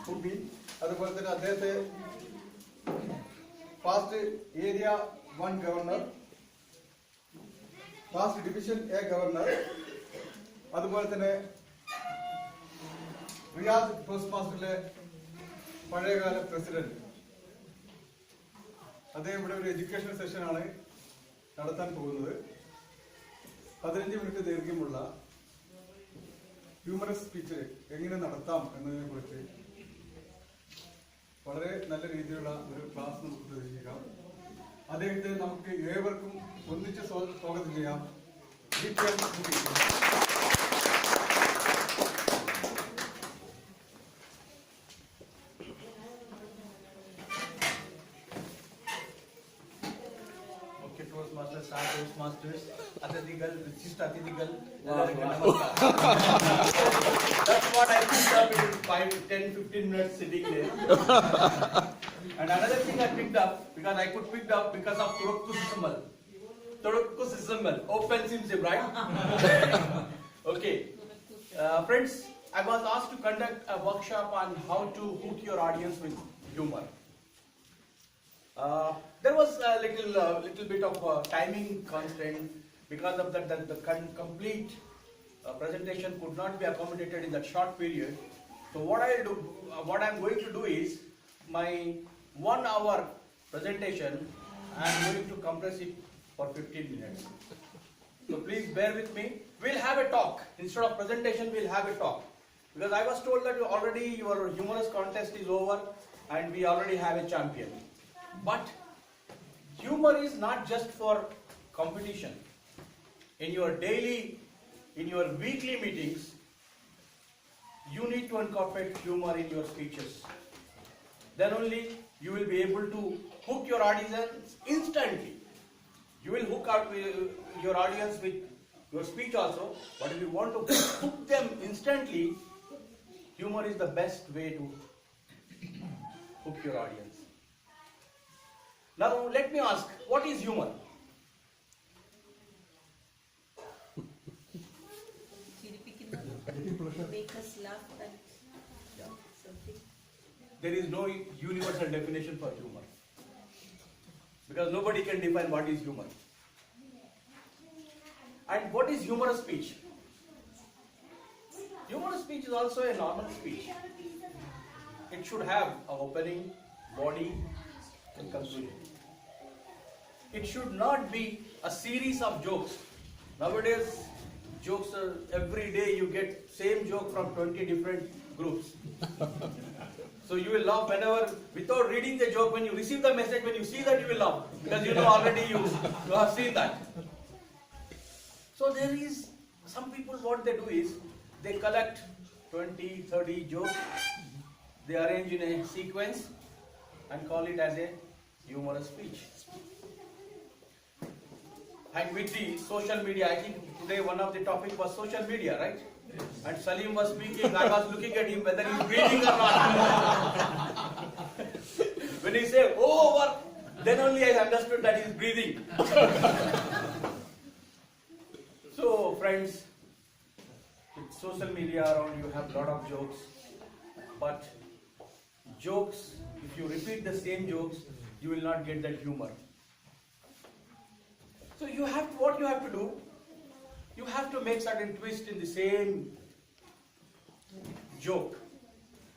Mubeen. അതുപോലെ തന്നെ അദ്ദേഹത്തെ past area 1 governor, past division A governor, അതുപോലെ തന്നെ റിയാദ് ടോസ്റ്റ് മാസ്റ്ററിലെ പഴയകാല പ്രസിഡന്റ്. അദ്ദേഹം ഇവിടെ ഒരു എഡ്യൂക്കേഷണൽ സെഷനാണ് നടത്താൻ പോകുന്നത്. 15 മിനിറ്റ് ദൈർഘ്യമുള്ള ഹ്യൂമറസ് സ്പീച്ച് എങ്ങനെ നടത്താം എന്നതിനെ കുറിച്ച് വളരെ നല്ല രീതിയിലുള്ള ഒരു ക്ലാസ് നമുക്ക് പ്രതീക്ഷിക്കാം. അദ്ദേഹത്തെ നമുക്ക് ഏവർക്കും ഒന്നിച്ച് സ്വാഗതം ചെയ്യാം. DTM Mubeen. Toastmasters, Athidigal, Chist Athidigal. That's what I picked up in 5, 10, 15 minutes sitting there. And another thing I picked up, because I could pick up because of Turukkusimal. Open seems right? Okay. Friends, I was asked to conduct a workshop on how to hook your audience with humor. There was a little bit of timing constraint because of that the complete presentation could not be accommodated in that short period. So what I'm going to do is my 1 hour presentation I'm going to compress it for 15 minutes. So please bear with me. We'll have a talk instead of presentation. We'll have a talk because I was told that already your humorous contest is over and we already have a champion. But humor is not just for competition. In your daily, in your weekly meetings, you need to incorporate humor in your speeches. Then only you will be able to hook your audience instantly. You will hook out your audience with your speech also, but if you want to hook them instantly, humor is the best way to hook your audience. Now let me ask, what is humor? Make us laugh at something. There is no universal definition for humor because nobody can define what is humor. And what is humorous speech? Humorous speech is also a normal speech. It should have an opening, body, and conclusion. It should not be a series of jokes. Nowadays, jokes are every day you get same joke from 20 different groups. So you will laugh whenever, without reading the joke, when you receive the message, when you see that you will laugh because you know already you have seen that. So there is, some people what they do is, they collect 20, 30 jokes, they arrange in a sequence and call it as a humorous speech. And with the social media, I think today one of the topic was social media, right? Yes. And Salim was speaking, I was looking at him whether he's breathing or not. When he said, over, then only I understood that he's breathing. So friends, with social media around, you have a lot of jokes. But jokes, if you repeat the same jokes, you will not get that humor. So what you have to do, you have to make certain twist in the same joke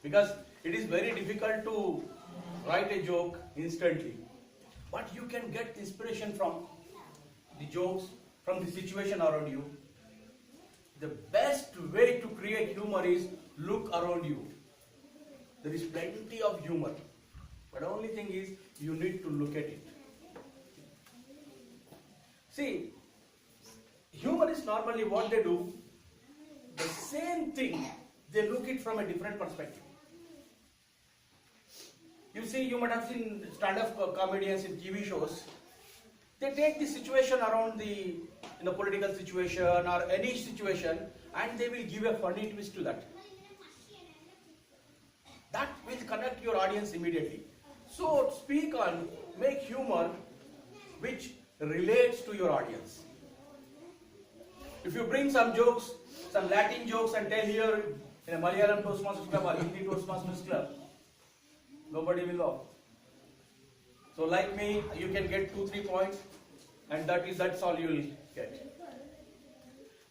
because it is very difficult to write a joke instantly. But you can get inspiration from the jokes, from the situation around you. The best way to create humor is look around you. There is plenty of humor. But the only thing is you need to look at it. See, humor is normally what they do, the same thing, they look it from a different perspective. You see, you might have seen stand-up comedians in TV shows. They take the situation around in the political situation or any situation and they will give a funny twist to that. That will connect your audience immediately. So speak on, make humor which relates to your audience. If you bring some jokes, some Latin jokes and tell here in a Malayalam Toastmasters Club or Hindi Toastmasters Club, nobody will laugh. So like me, you can get 2-3 points, and that's all you will get.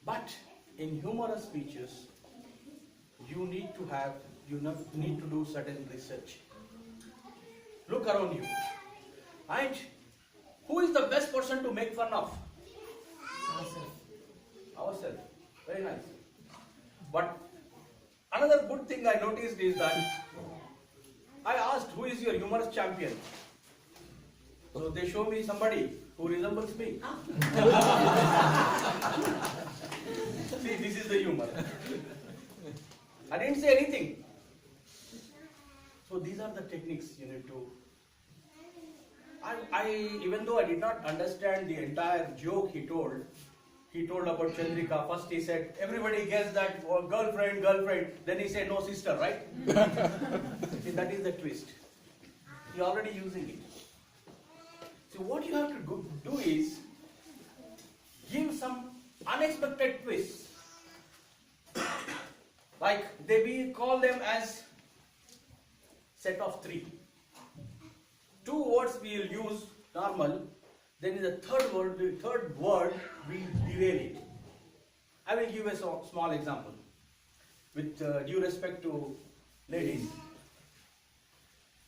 But in humorous speeches, you need to do certain research. Look around you. And who is the best person to make fun of? Ourselves. Very nice. But another good thing I noticed is that I asked, who is your humorous champion? So they show me somebody who resembles me. See, this is the humor. I didn't say anything. So these are the techniques you need to. Even though I did not understand the entire joke he told about Chandrika. First he said, everybody guessed that girlfriend. Then he said, no, sister, right? See, that is the twist. You're already using it. So what you have to do is give some unexpected twists. Like we call them as set of 3. 2 words we will use normal. Then in the third word we derail it. I will give a small example with due respect to ladies.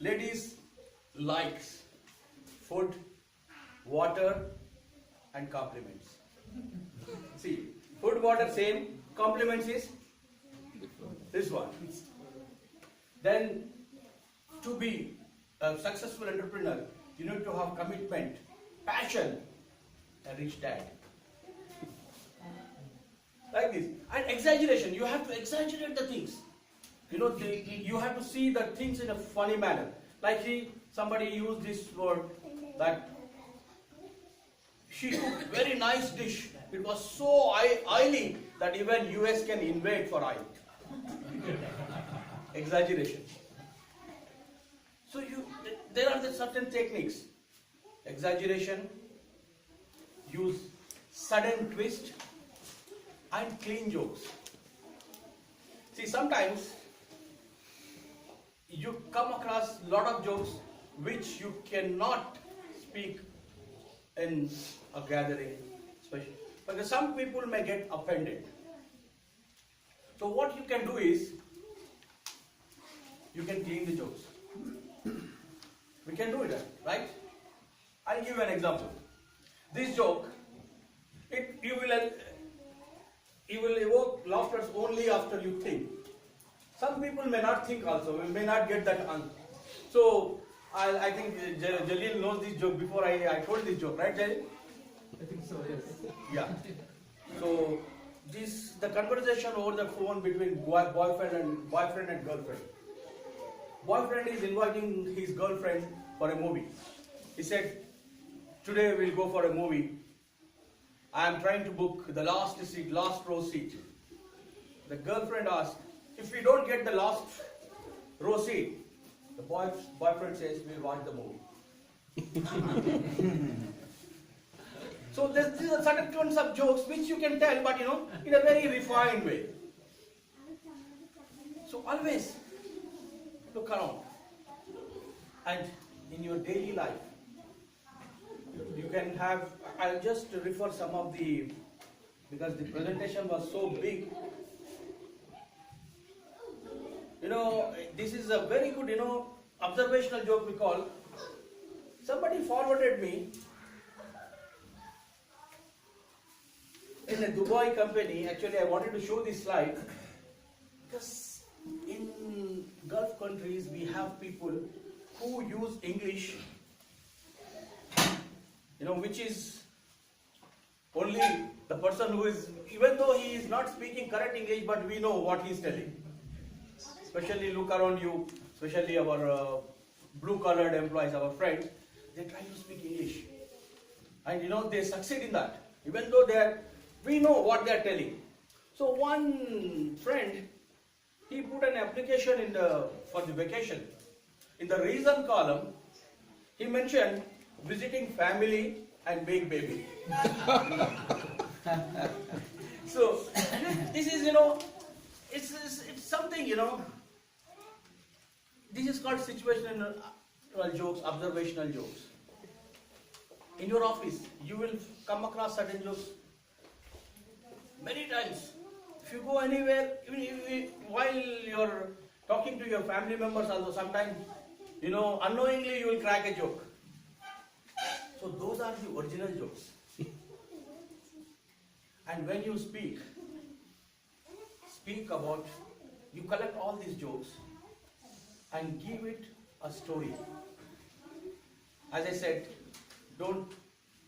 Ladies likes food, water and compliments. See, food, water same, compliments is this one. Then to be a successful entrepreneur, you need to have commitment, passion, and rich dad. Like this. And exaggeration, you have to exaggerate the things. You have to see the things in a funny manner. Like somebody used this word that she cooked very nice dish. It was so oily that even US can invade for oil. Exaggeration. So there are the certain techniques. Exaggeration, use sudden twist, and clean jokes. See, sometimes you come across a lot of jokes which you cannot speak in a gathering, especially because some people may get offended. So what you can do is, you can clean the jokes. We can do it, right? I'll give you an example. This joke, you will evoke laughter only after you think. Some people may not think also, may not get that answer. So, I think Jalil knows this joke before I told this joke, right Jalil? I think so, yes. Yeah. So, the conversation over the phone between boyfriend and girlfriend. Boyfriend is inviting his girlfriend for a movie. He said, today we'll go for a movie. I am trying to book the last row seat. The girlfriend asked, if we don't get the last row seat, the boyfriend says, we'll watch the movie. So these are certain kinds of jokes which you can tell, but in a very refined way. So always look around. And in your daily life, you can have, I'll just refer some of because the presentation was so big. This is a very good, observational joke we call. Somebody forwarded me in a Dubai company. Actually, I wanted to show this slide because in Gulf countries we have people who use English, which is only the person who is, even though he is not speaking correct English, but we know what he is telling. Especially look around you, especially our blue-collared employees, our friends, they try to speak English. And they succeed in that. Even though we know what they are telling. So one friend, he put an application for the vacation. In the reason column, he mentioned visiting family and make baby. So this is, it's something, this is called situational jokes, observational jokes. In your office, you will come across certain jokes many times. If you go anywhere, even while you're talking to your family members also, sometimes, unknowingly you will crack a joke. So those are the original jokes. And when you speak about, you collect all these jokes and give it a story. As I said, don't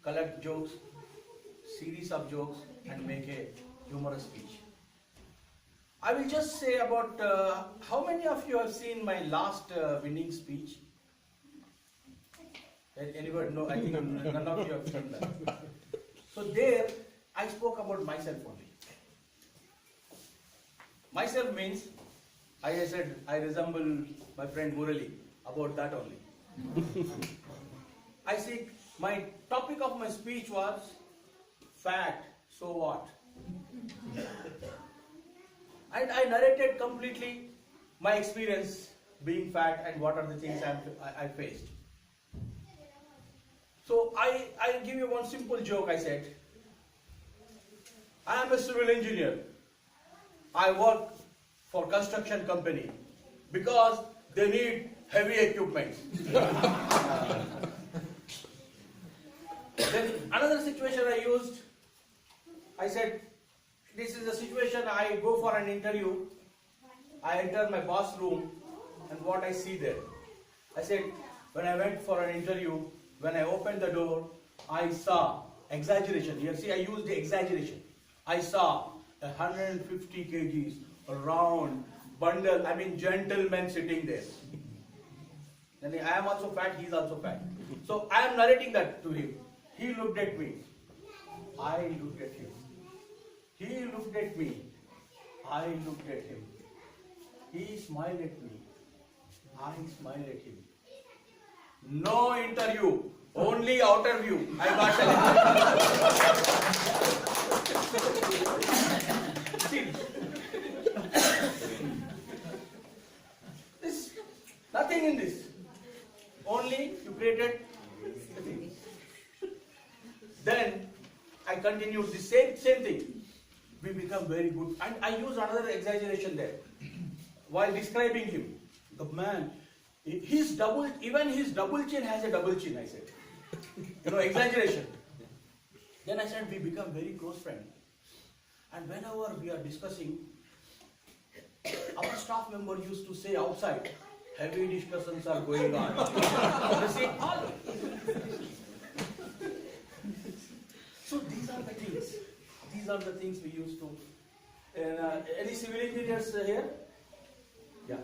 collect jokes, series of jokes, and make a humorous speech. I will just say about how many of you have seen my last winning speech? Anybody? No, I think none of you have seen that. So there, I spoke about myself only. Myself means, I said, I resemble my friend Murali, about that only. I see, my topic of my speech was, fat, so what? And I narrated completely my experience being fat and what are the things I faced. So I'll give you one simple joke. I said, I am a civil engineer. I work for construction company because they need heavy equipment. Then another situation I used, I said, this is a situation I go for an interview. I enter my boss room and what I see there. I said, when I went for an interview, when I opened the door, I saw exaggeration. You see, I used the exaggeration. I saw 150 kgs round bundle, gentleman sitting there. And I am also fat, he is also fat. So I am narrating that to him. He looked at me. I looked at him. He looked at me. I looked at him. He smiled at me. I smiled at him. No interview, only outer view. I got selected. See, this, nothing in this. Only you created the thing. Then I continued the same thing. We become very good. And I use another exaggeration there. While describing him, the man, even his double chin has a double chin, I said. Exaggeration. Then I said, we become very close friends. And whenever we are discussing, our staff member used to say outside, heavy discussions are going on. You see, all. So these are the things. These are the things we used to. Any civil engineers here? Yeah.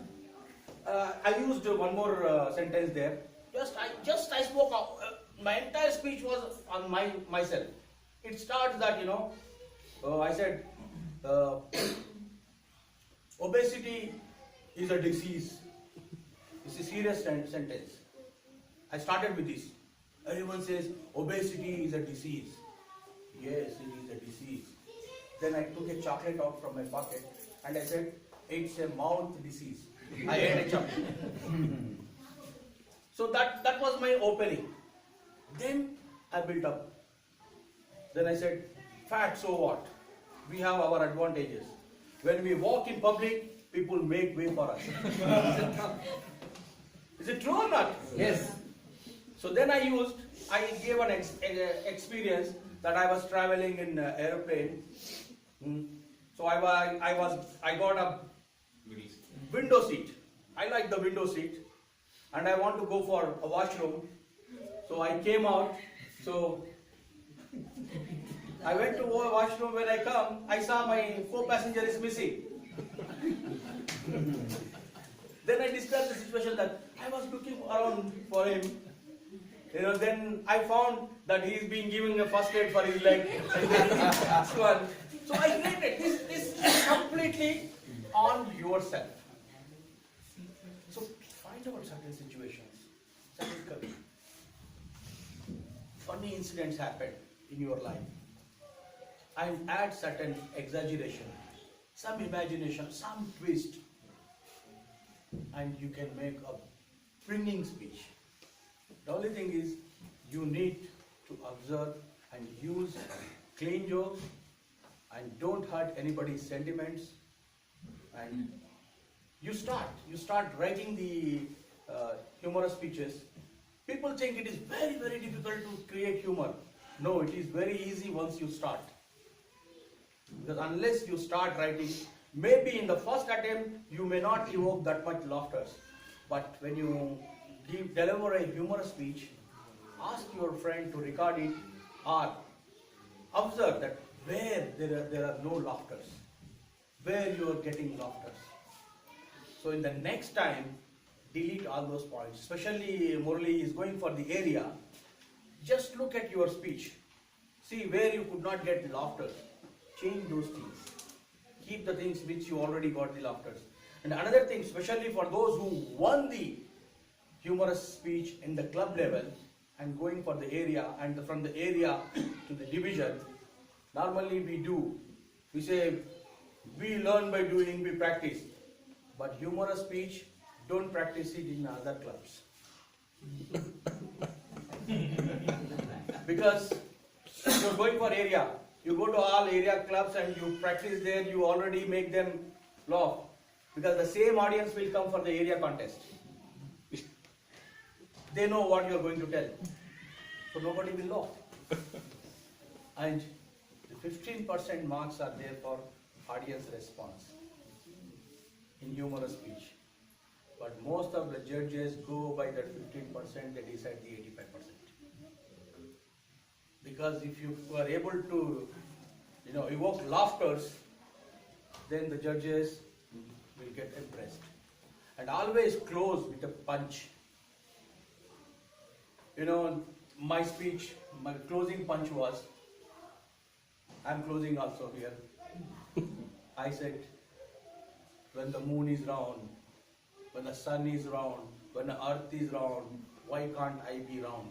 I used one more sentence there. I spoke out. My entire speech was on myself. It starts that I said obesity is a disease. It's a serious sentence. I started with this. Everyone says obesity is a disease. Yes, it is a disease. Then I took a chocolate out from my pocket and I said, it's a mouth disease. I ate a chocolate. So that was my opening. Then I built up. Then I said, fat, so what? We have our advantages. When we walk in public, people make way for us. Is it true or not? Yes. So then I gave an experience that I was traveling in an airplane. So I got a window seat. I like the window seat. And I want to go for a washroom. So I came out. So I went to a washroom. When I come, I saw my co-passenger is missing. Then I described the situation that I was looking around for him. Then I found that he is being given a first aid for his leg. So I created this completely on yourself. So find out certain situations, certain funny incidents happen in your life, and add certain exaggeration some imagination, some twist, and you can make a bringing speech. The only thing is you need to observe and use clean jokes and don't hurt anybody's sentiments. And you start writing the humorous speeches. People think it is very, very difficult to create humor. No, it is very easy once you start. Because unless you start writing, maybe in the first attempt you may not evoke that much laughter. But when you deliver a humorous speech, ask your friend to record it or observe that where there are no laughters, where you are getting laughters. So in the next time, delete all those points. Especially Murali is going for the area. Just look at your speech. See where you could not get the laughter. Change those things. Keep the things which you already got the laughters. And another thing, especially for those who won the humorous speech in the club level and going for the area and from the area to the division, normally we say, we learn by doing, we practice. But humorous speech, don't practice it in other clubs. Because you're going for area, you go to all area clubs and you practice there, you already make them laugh. Because the same audience will come for the area contest. They know what you're going to tell. So nobody will laugh. And the 15% marks are there for audience response in humorous speech. But most of the judges go by that 15%, they decide the 85%. Because if you are able to, evoke laughters, then the judges will get impressed. And always close with a punch. My speech, my closing punch was, I'm closing also here. I said, when the moon is round, when the sun is round, when the earth is round, why can't I be round?